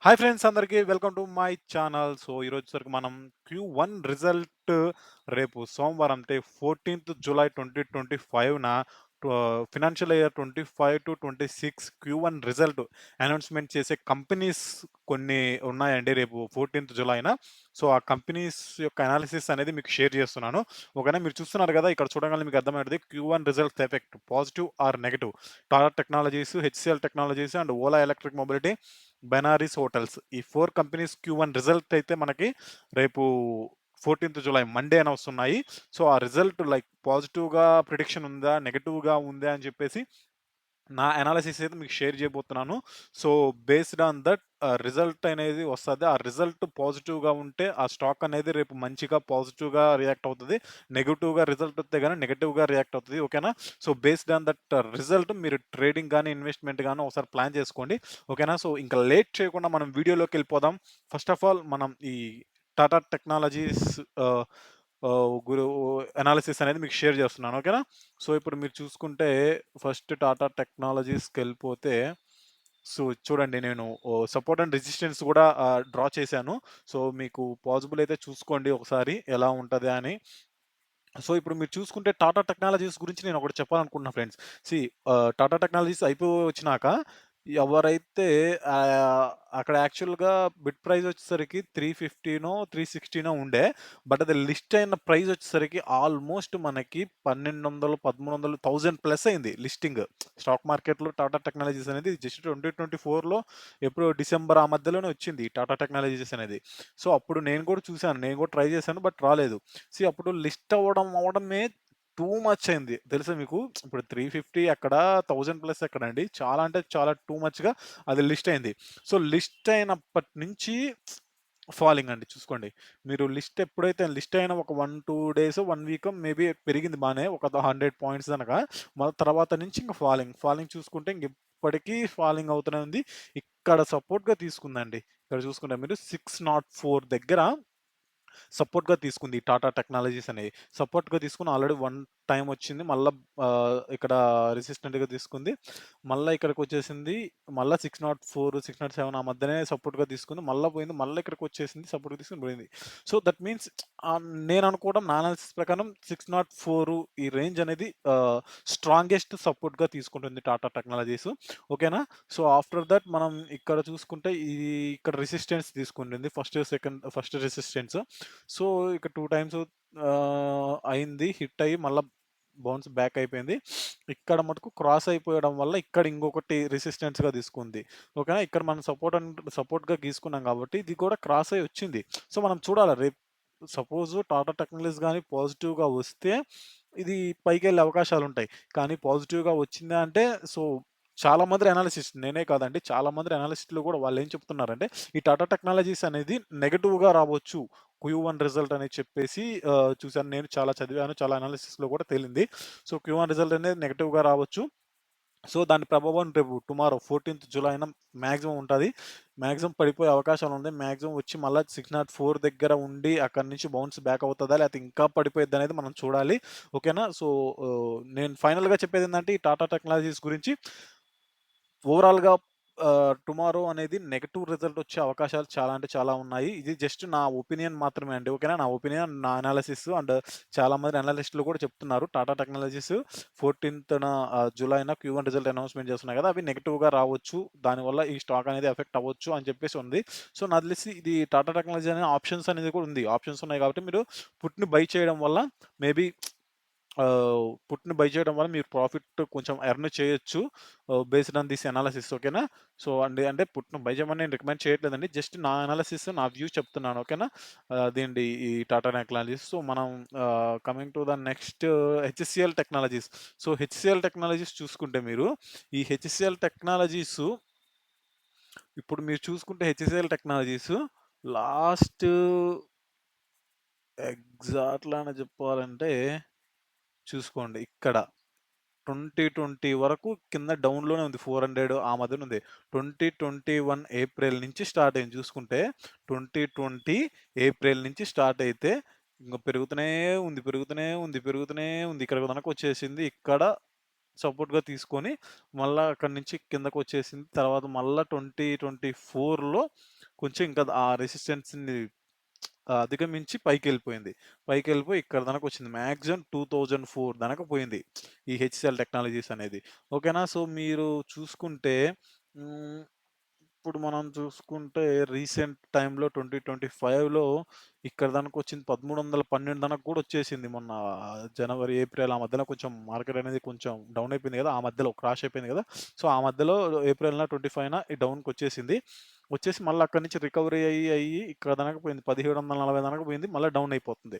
Hi friends అందరికీ welcome to my channel. So ఈరోజు మనం Q1 రిజల్ట్ రేపు సోమవారం అంటే 14th జూలై 2025న financial year 25-26 Q1 result announcement చేసే కంపెనీస్ కొన్ని ఉన్నాయండి రేపు 14th జూలైన. సో ఆ కంపెనీస్ యొక్క అనాలిసిస్ అనేది మీకు షేర్ చేస్తున్నాను. ఓకేనా, మీరు చూస్తున్నారు కదా, ఇక్కడ చూడగానే మీకు అర్థమవుతది Q1 results effect positive or negative. Tata technologies, HCL technologies and Ola electric mobility, Benares hotels. ఈ 4 కంపెనీస్ Q1 రిజల్ట్ అయితే మనకి రేపు 14th జూలై మండేన వస్తున్నాయి. సో, ఆ రిజల్ట్ లైక్ పాజిటివ్‌గా ప్రిడిక్షన్ ఉందా? నెగెటివ్‌గా ఉందా? అని చెప్పేసి నా అనాలిసిస్ అయితే మీకు షేర్ చేయబోతున్నాను. So, based on that result అనేది వస్తది. ఆ రిజల్ట్ పాజిటివ్‌గా ఉంటే ఆ స్టాక్ అనేది రేపు మంచిగా పాజిటివ్‌గా రియాక్ట్ అవుతది. నెగెటివ్‌గా రిజల్ట్ వస్తే గాని నెగెటివ్‌గా రియాక్ట్ అవుతది. ఓకేనా? So, based on that result మీరు ట్రేడింగ్ గాని, ఇన్వెస్ట్‌మెంట్ గాని ఒకసారి ప్లాన్ చేసుకోండి. ఓకేనా? సో, ఇంకా లేట్ చేయకుండా మనం వీడియోలోకెళ్ళిపోదాం. ఫస్ట్ ఆఫ్ ఆల్ మనం ఈ టాటా టెక్నాలజీస్ ఆహ్, ఆహ్, గురు అనాలిసిస్ అనేది మీకు షేర్ చేస్తున్నాను. ఓకేనా? సో, ఇప్పుడు మీరు చూసుకుంటే ఫస్ట్ టాటా టెక్నాలజీస్‌కెళ్ళిపోతే, సో, చూడండి నేను సపోర్ట్ అండ్ రెసిస్టెన్స్ కూడా డ్రా చేశాను. సో, మీకు పాజిబుల్ అయితే చూసుకోండి ఒకసారి ఎలా ఉంటదా అని. సో, ఇప్పుడు మీరు చూసుకుంటే టాటా టెక్నాలజీస్ గురించి నేను ఒకటి చెప్పాలనుకుంటున్నా friends. See Tata technologies IPO వచ్చినాక ఎవరైతే ఆహ్, అక్కడ యాక్చువల్‌గా బిడ్ ప్రైస్ వచ్చేసరికి 350నో, 360నో ఉండే. బట్ అది లిస్ట్ అయిన ప్రైస్ వచ్చేసరికి ఆల్మోస్ట్ మనకి 1200, 1300, 1000 ప్లస్ అయింది లిస్టింగ్. స్టాక్ మార్కెట్‌లో టాటా టెక్నాలజీస్ అనేది జస్ట్ 2024లో ఎప్పుడో డిసెంబర్ ఆ మధ్యలోనే వచ్చింది టాటా టెక్నాలజీస్ అనేది. సో, అప్పుడు నేను కూడా చూసాను. నేను కూడా ట్రై చేశాను. బట్ రాలేదు. అప్పుడు లిస్ట్ అవ్వడమే టూ మచ్ అయింది. తెలుసా మీకు? ఇప్పుడు 350 ఎక్కడ, 1000 ప్లస్ ఎక్కడండి. చాలా అంటే చాలా టూ మచ్‌గా అది లిస్ట్ అయింది. సో, లిస్ట్ అయినప్పటి నుంచి ఫాలింగ్ అండి చూసుకోండి. మీరు ఎప్పుడైతే లిస్ట్ అయిన ఒక 1, 2 డేసో, 1 వీకో మేబీ పెరిగింది బానే. ఒక 100 పాయింట్స్ గనక. మళ్ళా తర్వాత నుంచి ఇంక ఫాలింగ్. ఫాలింగ్ చూసుకుంటే ఇంక ఇప్పటికీ ఫాలింగ్ అవుతూనే ఉంది. ఇక్కడ సపోర్ట్‌గా తీసుకుందండి. ఇక్కడ చూసుకుంటే మీరు 604 దగ్గర సపోర్ట్‌గా తీసుకుంది ఈ టాటా టెక్నాలజీస్ అనేయి. సపోర్ట్‌గా తీసుకొని ఆల్రెడీ వన్ టైమ్ వచ్చింది. మళ్ళా ఇక్కడ రెసిస్టెంట్‌గా తీసుకుంది. మళ్ళా ఇక్కడికొచ్చేసింది. మళ్ళా 604, 607 ఆ మధ్యనే సపోర్ట్‌గా తీసుకుంది. మళ్ళా పోయింది. మళ్ళా ఇక్కడికొచ్చేసింది. సపోర్ట్‌గా తీసుకొని పోయింది. సో, దట్ మీన్స్ నేను అనుకోవడం నా అనాలిసిస్ ప్రకారం 604 ఈ రేంజ్ అనేది స్ట్రాంగెస్ట్ సపోర్ట్‌గా తీసుకుంటుంది టాటా టెక్నాలజీస్. ఓకేనా? సో, ఆఫ్టర్ దట్ మనం ఇక్కడ చూసుకుంటే ఇక్కడ రెసిస్టెన్స్ తీసుకుంటుంది. First resistance. సో, ఇక 2 టైమ్స్ అయింది. హిట్ అయ్యి మళ్ళా బౌన్స్ బ్యాక్ అయిపోయింది. ఇక్కడ మటుకు క్రాస్ అయిపోవడం వల్ల ఇక్కడ ఇంకొకటి రెసిస్టెన్స్‌గా తీసుకుంది. ఓకేనా? ఇక్కడ మనం సపోర్ట్‌గా గీసుకున్నాం కాబట్టి ఇది కూడా క్రాస్ అయ్యి వచ్చింది. సో, మనం చూడాలి రేపు సపోజ్ టాటా టెక్నాలజీస్ గాని పాజిటివ్‌గా వస్తే ఇది పైకెళ్ళే అవకాశాలుంటాయి. కానీ పాజిటివ్‌గా వచ్చిందా అంటే సో, చాలా మంది అనాలిసిస్ట్ నేనే కాదండి. చాలా మంది అనాలిస్ట్‌లు కూడా వాళ్ళేం చెప్తున్నారంటే ఈ టాటా టెక్నాలజీస్ అనేది నెగెటివ్‌గా రావచ్చు. Q1 రిజల్ట్ అని చెప్పేసి చూసాను. నేను చాలా చదివాను. చాలా అనాలిసిస్‌లో కూడా తేలింది. సో, Q1 రిజల్ట్ అనేది నెగెటివ్‌గా రావచ్చు. సో, దాని ప్రభావం రేపు టుమారో 14th జులైన మాక్సిమం ఉంటది. మాక్సిమం పడిపోయే అవకాశాలుంది. మాక్సిమం వచ్చి మళ్ళా 604 దగ్గర ఉండి అక్కడి నుంచి బౌన్స్ బ్యాక్ అవుతదా? లేకపోతే ఇంకా పడిపోయిద్దనేది మనం చూడాలి. ఓకేనా? సో, నేను ఫైనల్‌గా చెప్పేదేందంటే ఈ టాటా టెక్నాలజీస్ గురించి ఓవరాల్‌గా టుమారో అనేది నెగెటివ్ రిజల్ట్ వచ్చే అవకాశాలు చాలా అంటే చాలా ఉన్నాయి. ఇది జస్ట్ నా ఒపీనియన్ మాత్రమే అండి. ఓకేనా? నా ఒపీనియన్, నా అనాలిసిస్ అండ్ చాలామంది అనలిస్ట్‌లు కూడా చెప్తున్నారు. టాటా టెక్నాలజీస్ 14థ్‌న జులైన Q1 రిజల్ట్ అనౌన్స్‌మెంట్ చేస్తున్నాయి కదా! అవి నెగెటివ్‌గా రావచ్చు. దానివల్ల ఈ స్టాక్ అనేది ఎఫెక్ట్ అవ్వచ్చు అని చెప్పేసి ఉంది. సో, నాకు తెలిసి ఇది టాటా టెక్నాలజీ అనే ఆప్షన్స్ అనేది కూడా ఉంది. ఆప్షన్స్ ఉన్నాయి కాబట్టి మీరు పుట్‌ని బై చేయడం వల్ల మేబీ పుట్‌ని బై చేయడం వల్ల మీరు ప్రాఫిట్ కొంచెం ఎర్న్ చేయొచ్చు. Based on this analysis. ఓకేనా? సో, అంటే పుట్‌ని బై చేయమని నేను రికమెండ్ చేయట్లేదండి. జస్ట్ నా అనాలిసిస్, నా వ్యూ చెప్తున్నాను. ఓకేనా? అదేండి ఈ టాటా టెక్నాలజీస్. సో, మనం coming to the next HCl technologies. So, HCl technologies చూసుకుంటే మీరు ఈ హెచ్‌సిఎల్ టెక్నాలజీస్ ఇప్పుడు మీరు చూసుకుంటే హెచ్‌సిఎల్ టెక్నాలజీస్ లాస్ట్ ఎగ్జాక్ట్‌లానే చెప్పాలంటే చూసుకోండి ఇక్కడ 2020 వరకు కింద డౌన్‌లోనే ఉంది. 400 ఆ మధ్యన ఉంది. 2021 ఏప్రిల్ నుంచి స్టార్ట్ అయింది చూసుకుంటే, 2020 ఏప్రిల్ నుంచి స్టార్ట్ అయితే ఇంక పెరుగుతూనే ఉంది. పెరుగుతూనే ఉంది. పెరుగుతూనే ఉంది. ఇక్కడ గనకొచ్చేసింది ఇక్కడ సపోర్ట్‌గా తీసుకొని మళ్ళా అక్కడి నుంచి కిందకొచ్చేసింది. తర్వాత మళ్ళా 2024లో కొంచెం ఇంకా ఆ రెసిస్టెన్స్‌ని అధిగమించి పైకెళ్ళిపోయింది. పైకెళ్ళిపోయి ఇక్కడ దానకొచ్చింది. మాక్సిమం 2004 దానక పోయింది. ఈ హెచ్‌సిఎల్ టెక్నాలజీస్ అనేది. ఓకేనా. సో, మీరు చూసుకుంటే హ్మ్. ఇప్పుడు మనం చూసుకుంటే రీసెంట్ టైమ్‌లో 2025లో ఇక్కడ దానకొచ్చింది 1312 దానక కూడా వచ్చేసింది. మొన్న జనవరి, ఏప్రిల్ ఆ మధ్యలో కొంచెం మార్కెట్ అనేది కొంచెం డౌన్ అయిపోయింది గదా! ఆ మధ్యలో క్రాష్ అయిపోయింది గదా! సో, ఆ మధ్యలో ఏప్రిల్‌న 25న ఈ డౌన్‌కొచ్చేసింది. వచ్చేసి మళ్ళీ అక్కడి నుంచి రికవరీ అయ్యి ఇక్కడ దానక పోయింది. 1740 దానక పోయింది. మళ్ళా డౌన్ అయిపోతుంది.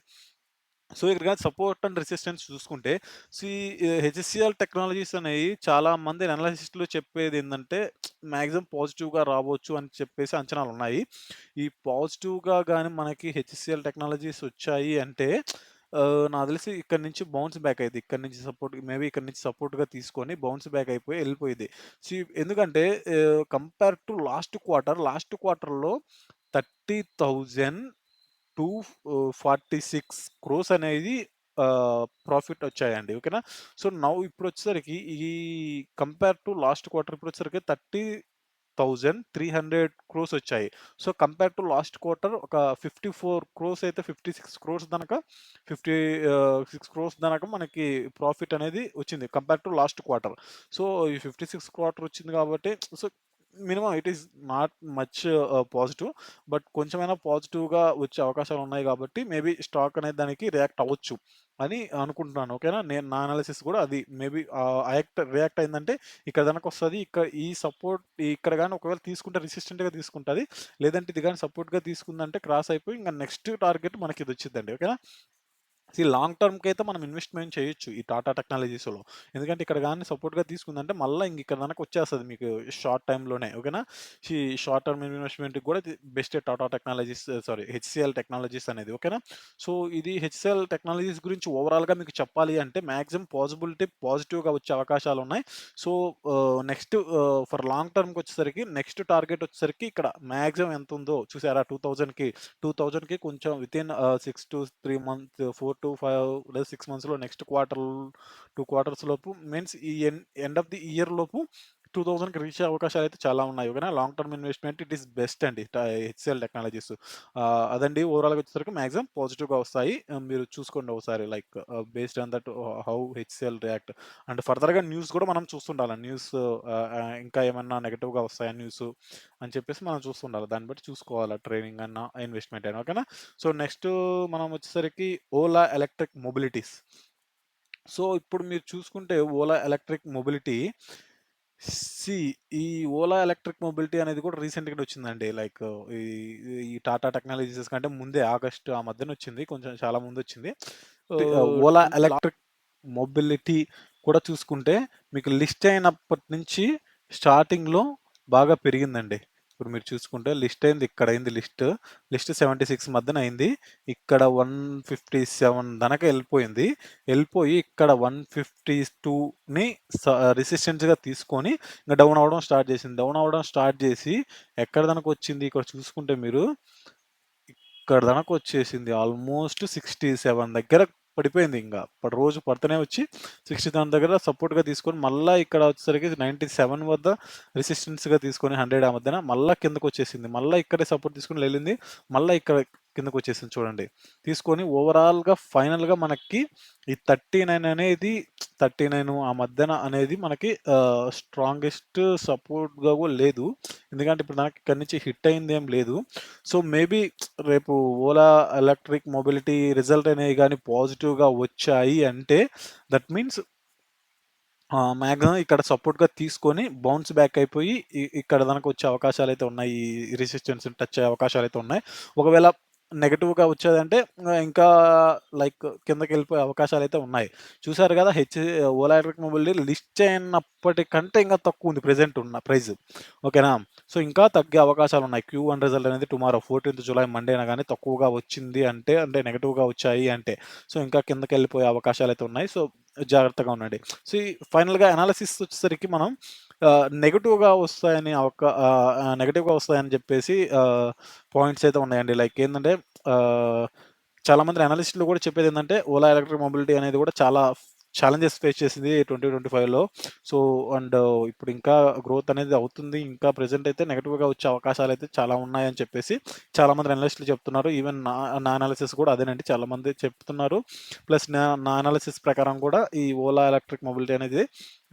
సో, ఇక్కడ గాని సపోర్ట్ అండ్ రెసిస్టెన్స్ చూసుకుంటే సీ హెచ్‌సిఎల్ టెక్నాలజీస్ అనేయి చాలా మంది అనలిస్ట్‌లు చెప్పేదేందంటే మాక్సిమం పాజిటివ్‌గా రావచ్చు అని చెప్పేసి అంచనాలున్నాయి. ఈ పాజిటివ్‌గా గాని మనకి హెచ్‌సిఎల్ టెక్నాలజీస్ వచ్చాయి అంటే నాకు తెలిసి ఇక్కడి నుంచి బౌన్స్ బ్యాక్ అయిద్ది. ఇక్కడి నుంచి సపోర్ట్ మేబీ ఇక్కడి నుంచి సపోర్ట్‌గా తీసుకొని బౌన్స్ బ్యాక్ అయిపోయి ఎళ్ళిపోయిద్ది. సీ ఎందుకంటే కంపేర్ టు లాస్ట్ క్వార్టర్‌లో 30,000 టూ 46 క్రోర్స్ అనేది ప్రాఫిట్ వచ్చాయండి. ఓకేనా. సో, నౌ ఇప్పుడొచ్చేసరికి ఈ కంపేర్ టు లాస్ట్ క్వార్టర్ ఇప్పుడొచ్చేసరికి 30,300 క్రోర్స్ వచ్చాయి. So, compare to last quarter ఒక 54 క్రోర్స్ అయితే 56 క్రోర్స్ గనక 6 క్రోర్స్ గనక మనకి ప్రాఫిట్ అనేది వచ్చింది. Compare to last quarter. So, ఈ 56 క్వార్టర్ వచ్చింది కాబట్టి so, minimum it is not much positive. But కొంచెమైనా పాజిటివ్‌గా వచ్చే అవకాశాలున్నాయి గాబట్టి, మేబీ స్టాక్ అనేది దానికి రియాక్ట్ అవ్వచ్చు అని అనుకుంటున్నాను. ఓకేనా. నేను నా అనాలిసిస్ గూడా అది మేబీ రియాక్ట్ అయిందంటే ఇక్కడ గనకొస్తది. ఈ సపోర్ట్ ఇక్కడ గాని ఒకవేళ తీసుకుంటే రెసిస్టెంట్‌గా తీసుకుంటది. లేదంటే ఇది గాని సపోర్ట్‌గా తీసుకుందంటే క్రాస్ అయిపోయి ఇంక నెక్స్ట్ టార్గెట్ మనకిదొచ్చిద్దండి. ఓకేనా. లాంగ్ టర్మ్‌కైతే మనం ఇన్వెస్ట్‌మెంట్ చేయొచ్చు ఈ టాటా టెక్నాలజీస్‌లో. ఎందుకంటే ఇక్కడ గాని సపోర్ట్‌గా తీసుకుందంటే మళ్ళా ఇక్కడ దానక వచ్చేస్తది మీకు షార్ట్ టైమ్‌లోనే. ఓకేనా. షార్ట్ టర్మ్ ఇన్వెస్ట్‌మెంట్‌కి కూడా ఇది బెస్టే Tata technologies sorry HCL technologies అనేది. ఓకేనా. సో, ఇది హెచ్‌సిఎల్ టెక్నాలజీస్ గురించి ఓవరాల్‌గా మీకు చెప్పాలి అంటే మాక్సిమం పాజిటివ్‌గా వచ్చే అవకాశాలున్నాయి. సో, నెక్స్ట్ ఫర్ లాంగ్ టర్మ్‌కొచ్చేసరికి నెక్స్ట్ టార్గెట్ వచ్చేసరికి ఇక్కడ మాక్సిమం ఎంతుందో చూసారా 2000కి కొంచెం వితిన్ 4-5 లేదా 6 మంత్స్‌లో నెక్స్ట్ 2 క్వార్టర్స్ లోపు మీన్స్ ఈ ఎండ్ ఆఫ్ ది ఇయర్ లోపు 2000కి రీచ్ అయ్యే అవకాశాలయితే చాలా ఉన్నాయి. ఓకేనా. Long term investment it is best అండి. HCL technologies. అదండి ఓవరాల్‌గా వచ్చేసరికి మాక్సిమం పాజిటివ్‌గా వస్తాయి. మీరు చూసుకోండి ఒకసారి like based on that how HCL react and ఫర్దర్‌గా న్యూస్ కూడా మనం చూస్తుండాలి. ఇంకా ఏమన్నా నెగెటివ్‌గా వస్తాయా న్యూస్ అని చెప్పేసి మనం చూస్తుండాలి. దాన్ని బట్టి చూసుకోవాలా ట్రేడింగ్ అన్నా, ఇన్వెస్ట్‌మెంట్ అయినా. ఓకేనా. సో, నెక్స్ట్ మనం వచ్చేసరికి ఓలా ఎలక్ట్రిక్ మొబిలిటీస్. సో, ఇప్పుడు మీరు చూసుకుంటే ఓలా ఎలక్ట్రిక్ మొబిలిటీ సీ ఈ ఓలా ఎలక్ట్రిక్ మొబిలిటీ అనేది కూడా రీసెంట్‌గానే వచ్చిందండి. లైక్ ఈ ఈ టాటా టెక్నాలజీస్ కంటే ముందే ఆగస్ట్ ఆ మధ్యనొచ్చింది. కొంచెం చాలా ముందొచ్చింది. ఓలా అంటే ఎలక్ట్రిక్ మొబిలిటీ కూడా చూసుకుంటే మీకు లిస్ట్ అయినప్పటి నుంచి స్టార్టింగ్‌లో బాగా పెరిగిందండి. ఇప్పుడు మీరు చూసుకుంటే లిస్ట్ అయింది ఇక్కడయింది లిస్ట్. లిస్ట్ 76 మధ్యన అయింది. ఇక్కడ 157 దానక ఎళ్ళిపోయింది. ఎళ్ళిపోయి ఇక్కడ 152ని రెసిస్టెన్స్‌గా తీసుకొని ఇంక డౌన్ అవ్వడం స్టార్ట్ చేసింది. డౌన్ అవ్వడం స్టార్ట్ చేసి ఎక్కడి దానకొచ్చింది ఇక్కడ చూసుకుంటే మీరు ఇక్కడ దానకొచ్చేసింది. ఆల్మోస్ట్ 67 దగ్గర పడిపోయింది ఇంగ. రోజు పడతనే వచ్చి 67 దగ్గర సపోర్ట్‌గా తీసుకొని మళ్ళా ఇక్కడ వచ్చేసరికి 97 వద్ద రెసిస్టెన్స్‌గా తీసుకొని 100 ఆ మధ్యన మళ్ళా కిందకొచ్చేసింది. మళ్ళా ఇక్కడే సపోర్ట్ తీసుకొని ఎళ్ళింది. మళ్ళా ఇక్కడ కిందకొచ్చేసింది చూడండి. తీసుకొని ఓవరాల్‌గా ఫైనల్‌గా మనకి ఈ 39 అనేది 39 ఆ మధ్యన అనేది మనకి స్ట్రాంగెస్ట్ సపోర్ట్‌గా కూడా లేదు. ఎందుకంటే ఇప్పుడు నాకు ఇక్కడి నుంచి హిట్ అయిందేం లేదు. సో, మేబీ రేపు ఓలా ఎలక్ట్రిక్ మొబిలిటీ రిజల్ట్ అనేవి గాని పాజిటివ్‌గా వచ్చాయి అంటే దట్ మీన్స్ మాక్సిమం ఇక్కడ సపోర్ట్‌గా తీసుకొని బౌన్స్ బ్యాక్ అయిపోయి ఇక్కడ దానక వచ్చే అవకాశాలైతే ఉన్నాయి. ఈ రెసిస్టెన్స్‌ని టచ్ అయ్యే అవకాశాలైతే ఉన్నాయి. ఒకవేళ నెగెటివ్‌గా వచ్చేదంటే ఇంకా లైక్ కిందకెళ్ళిపోయే అవకాశాలైతే ఉన్నాయి. చూసారు గదా! ఓలా ఎలక్ట్రిక్ మొబిలిటీ లిస్ట్ అయినప్పటికంటే ఇంకా తక్కువుంది ప్రెజెంట్ ఉన్న ప్రైస్. ఓకేనా. సో, ఇంకా తగ్గే అవకాశాలున్నాయి. క్యూ1 రిజల్ట్ అనేది టుమారో 14థ్ జులై మండేన గాని తక్కువగా వచ్చింది అంటే నెగెటివ్‌గా వచ్చాయి అంటే సో, ఇంకా కిందకెళ్ళిపోయే అవకాశాలైతే ఉన్నాయి. సో, జాగ్రత్తగా ఉండండి. ఫైనల్‌గా అనాలిసిస్ వచ్చేసరికి మనం నెగెటివ్‌గా వస్తాయని జెప్పేసి పాయింట్స్ అయితే ఉన్నాయండి. లైక్ ఏందంటే ఆహ్, చాలామంది అనలిస్ట్‌లు గూడా చెప్పేదేందంటే ఓలా ఎలక్ట్రిక్ మొబిలిటీ అనేది గూడా చాలా ఛాలెంజెస్ ఫేస్ చేసింది 2025లో. సో, అండ్ ఇప్పుడు ఇంకా గ్రోత్ అనేది అవుతుంది. ఇంకా ప్రెజెంట్ అయితే నెగెటివ్‌గా వచ్చే అవకాశాలైతే చాలా ఉన్నాయని చెప్పేసి చాలామంది అనలిస్టులు చెప్తున్నారు. ఈవెన్ నా అనాలిసిస్ కూడా అదేనండి. చాలామంది చెప్తున్నారు. ప్లస్ నా అనాలిసిస్ ప్రకారం కూడా ఈ ఓలా ఎలక్ట్రిక్ మొబిలిటీ అనేది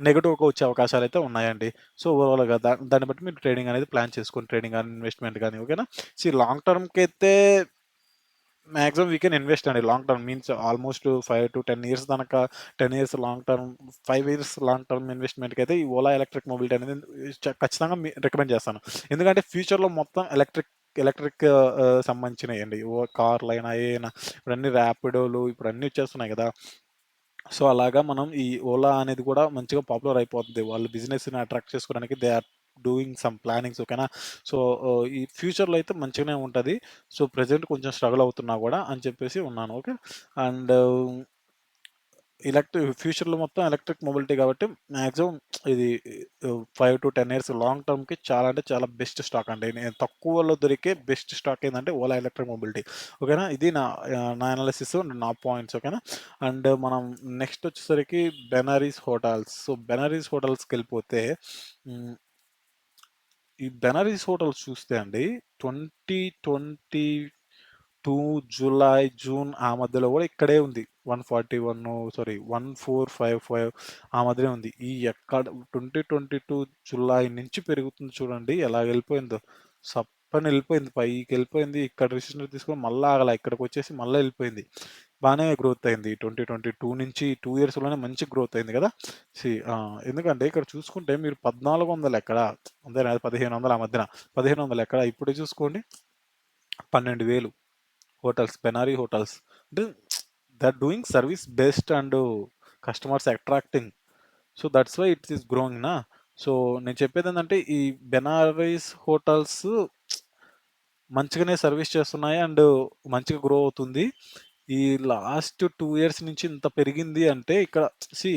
నెగెటివ్‌గా వచ్చే అవకాశాలైతే ఉన్నాయండి. సో, ఓవరాల్‌గా దాన్ని బట్టి మీరు ట్రేడింగ్ అనేది ప్లాన్ చేసుకోండి. ట్రేడింగ్ గాని, ఇన్వెస్ట్‌మెంట్ గాని ఓకేనా. లాంగ్ టర్మ్‌కైతే మాక్సిమం వీ కెన్ ఇన్వెస్ట్ అండి. Long term means almost 5-10 years దానక 10 years long term, 5 years long term ఇన్వెస్ట్‌మెంట్‌కైతే ఈ ఓలా ఎలక్ట్రిక్ మొబిలిటీ అనేది ఖచ్చితంగా రికమెండ్ చేస్తాను. ఎందుకంటే ఫ్యూచర్‌లో మొత్తం ఎలక్ట్రిక్ ఎలక్ట్రిక్ సంబంధించినయండి. కార్లైనా ఏయైనా ఇప్పుడన్నీ ర్యాపిడోలు ఇప్పుడన్నీ వచ్చేస్తున్నాయి గదా! సో, అలాగా మనం ఈ ఓలా అనేది కూడా మంచిగా పాపులర్ అయిపోద్ది. వాళ్ళు బిజినెస్‌ని అట్రాక్ట్ చేసుకోవడానికి they are doing some plannings ఓకేనా. సో, ఈ ఫ్యూచర్‌లో అయితే మంచిగానే ఉంటది. సో, ప్రెజెంట్ కొంచెం స్ట్రగుల్ అవుతున్నా గూడా అని చెప్పేసి ఉన్నాను. ఓకే. అండ్ ఫ్యూచర్‌లో మొత్తం ఎలక్ట్రిక్ మొబిలిటీ కాబట్టి మాక్సిమం ఇది 5-10 ఇయర్స్ లాంగ్ టర్మ్‌కి చాలా అంటే చాలా బెస్ట్ స్టాక్ అండి. నేను తక్కువలో దొరికే బెస్ట్ స్టాక్ ఏందంటే ఓలా ఎలక్ట్రిక్ మొబిలిటీ. ఓకేనా. ఇది నా అనాలిసిస్ నా పాయింట్స్ ఓకేనా. అండ్ మనం నెక్స్ట్ వచ్చేసరికి బెనారీస్ హోటల్స్. సో, బెనారీస్ హోటల్స్‌కెళ్ళిపోతే హ్మ్. ఈ బెనారీస్ హోటల్స్ చూస్తే అండి 2022 జులై, జూన్ ఆ మధ్యలో గూడా ఇక్కడే ఉంది. 141 సారీ 1455 ఆ మధ్యనే ఉంది. ఈ ఎక్కడ 2022 జులై నుంచి పెరుగుతుంది చూడండి ఎలాగెళ్ళిపోయిందో. సప్పని ఎళ్ళిపోయింది. పైకెళ్ళిపోయింది. ఇక్కడ రెసిస్టెన్స్ తీసుకొని మళ్ళా ఆగల. ఇక్కడికొచ్చేసి మళ్ళా ఎళ్ళిపోయింది. బానే గ్రోత్ అయింది. 2022 నుంచి 2 ఇయర్స్‌లోనే మంచి గ్రోత్ అయింది గదా! ఎందుకంటే ఇక్కడ చూసుకుంటే మీరు 1400 ఎక్కడ అంతేనా 1500 ఆ మధ్యన. 1500 ఎక్కడ ఇప్పుడు చూసుకోండి 12,000 హోటల్స్, బెనారీ హోటల్స్. అంటే they are doing service best and customers attracting. So, that's why it is growing నా. సో, నేను చెప్పేదేందంటే ఈ బెనారస్ హోటల్స్ మంచిగానే సర్విస్ చేస్తున్నాయి అండ్ మంచిగా గ్రో అవుతుంది. ఈ లాస్ట్ 2 ఇయర్స్ నుంచి ఇంత పెరిగింది అంటే ఇక్కడ సీ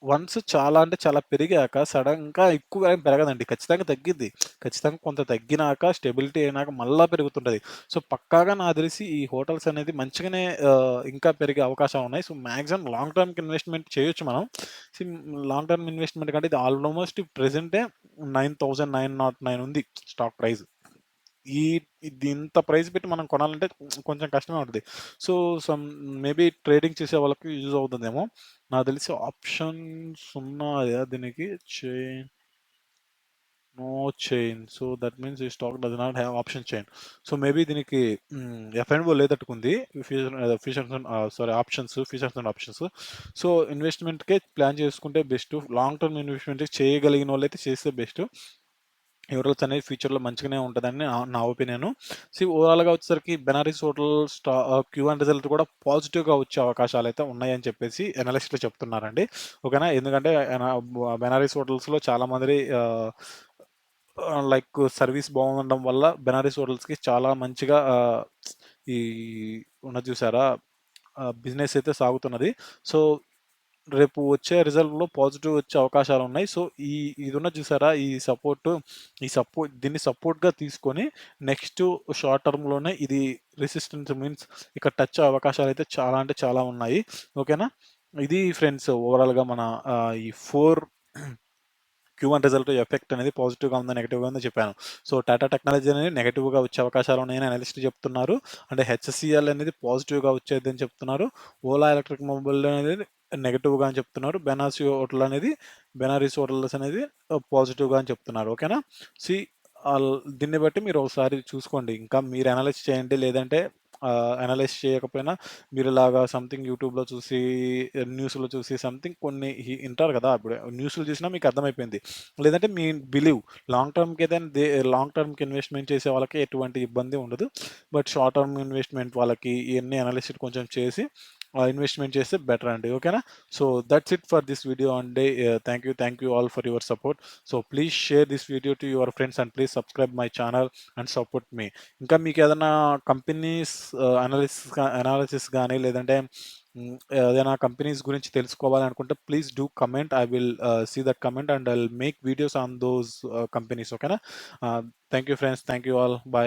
వన్స్ చాలా అంటే చాలా పెరిగాక సడెన్‌గా ఎక్కువ ఏం పెరగదండి. ఖచ్చితంగా తగ్గిద్ది. ఖచ్చితంగా కొంత తగ్గినాక స్టెబిలిటీ అయినాక మళ్ళా పెరుగుతుంటది. సో, పక్కాగా నాకు తెలిసి ఈ హోటల్స్ అనేది మంచిగానే ఇంకా పెరిగే అవకాశాలు ఉన్నాయి. సో, మాక్సిమం లాంగ్ టర్మ్‌కి ఇన్వెస్ట్‌మెంట్ చేయొచ్చు మనం. సీ లాంగ్ టర్మ్ ఇన్వెస్ట్‌మెంట్ కంటే ఇది ఆల్మోస్ట్ ప్రెజెంటే 9,909 ఉంది స్టాక్ ప్రైస్. ఈ ఇది ఇంత ప్రైస్ పెట్టి మనం కొనాలంటే కొంచెం కష్టమే ఉంటది. సో, మేబీ ట్రేడింగ్ చేసే వాళ్ళకి యూజ్ అవుతుందేమో. నాకు తెలిసి ఆప్షన్స్ ఉన్నాయా దీనికి? No chain. So, that means ఈ stock does not have option chain. So, maybe దీనికి ఎఫ్&ఓ లేదట్టుకుంది. Futures and options. సో, ఇన్వెస్ట్‌మెంట్‌కే ప్లాన్ చేసుకుంటే బెస్ట్. లాంగ్ టర్మ్ ఇన్వెస్ట్‌మెంట్ చేయగలిగినోళ్ళైతే చేస్తే బెస్ట్. యూరల్స్ అనేది ఫ్యూచర్‌లో మంచిగానే ఉంటదని నా ఒపీనియను. ఓవరాల్‌గా వచ్చేసరికి బెనారస్ హోటల్ క్యూ1 రిజల్ట్ కూడా పాజిటివ్‌గా వచ్చే అవకాశాలైతే ఉన్నాయని చెప్పేసి అనలిస్టులు చెప్తున్నారండి. ఓకేనా. ఎందుకంటే బెనారస్ హోటల్స్‌లో చాలామంది లైక్ సర్విస్ బాగుండడం వల్ల బెనారస్ హోటల్స్‌కి చాలా మంచిగా ఈ ఉన్నది చూసారా? బిజినెస్ అయితే సాగుతున్నది. సో, రేపు వచ్చే రిజల్ట్‌లో పాజిటివ్ వచ్చే అవకాశాలున్నాయి. సో, ఇదున్నది చూసారా? దీన్ని సపోర్ట్‌గా తీసుకొని నెక్స్ట్ షార్ట్ టర్మ్‌లోనే ఇది రెసిస్టెన్స్ మీన్స్ ఇక్కడ టచ్ అయ్యే అవకాశాలైతే చాలా అంటే చాలా ఉన్నాయి. ఓకేనా? ఇది ఫ్రెండ్స్ ఓవరాల్‌గా మన ఈ 4 క్యూ1 రిజల్ట్ ఎఫెక్ట్ అనేది పాజిటివ్‌గా ఉందా? నెగెటివ్‌గా ఉందా? చెప్పాను. సో, టాటా టెక్నాలజీ అనేది నెగెటివ్‌గా వచ్చే అవకాశాలు ఉన్నాయని అనలిస్టులు చెప్తున్నారు. అంటే హెచ్‌సీఎల్ అనేది పాజిటివ్‌గా వచ్చేదని చెప్తున్నారు. ఓలా ఎలక్ట్రిక్ మొబైల్ అనేది నెగెటివ్‌గా అని చెప్తున్నారు. బెనారస్ హోటల్స్ అనేది పాజిటివ్‌గా అని చెప్తున్నారు. ఓకేనా. సీ దీన్ని బట్టి మీరు ఒకసారి చూసుకోండి. ఇంకా మీరు అనలైజ్ చేయండి. లేదంటే అనలైజ్ చేయకపోయినా మీరిలాగా సంథింగ్ యూట్యూబ్‌లో చూసి, న్యూస్‌లో చూసి సంథింగ్ కొన్ని ఇంటారు కదా! ఇప్పుడు న్యూస్‌లో చూసినా మీకు అర్థమైపోయింది. లేదంటే మీ బిలీవ్ లాంగ్ టర్మ్‌కి ఇన్వెస్ట్‌మెంట్ చేసే వాళ్ళకి ఎటువంటి ఇబ్బంది ఉండదు. బట్ షార్ట్ టర్మ్ ఇన్వెస్ట్‌మెంట్ వాళ్ళకి ఇయన్నీ అనలిసిస్ కొంచెం చేసి ఇన్వెస్ట్‌మెంట్ చేస్తే బెటర్ అండి. ఓకేనా? So, that's it for this video అండి. Thank you all for your support. So, please share this video to your friends and please subscribe my channel and support me. ఇంకా మీకేదన్నా కంపెనీస్ అనాలిసిస్ గాని లేదంటే ఏదైనా companies గురించి తెలుసుకోవాలనుకుంటే please do comment. I will see that comment and I will make videos on those companies. ఓకేనా. Thank you friends. Thank you all. By.